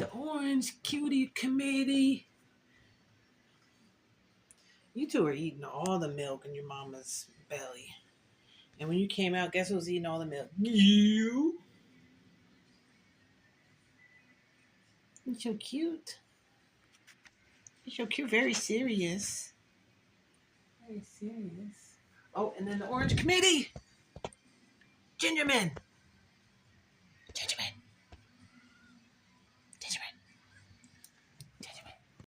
the orange cutie committee. You two are eating all the milk in your mama's belly. And when you came out, guess who was eating all the milk? You. You're so cute. You're so cute. Very serious. Very serious. Oh, and then the orange committee. Gingerman.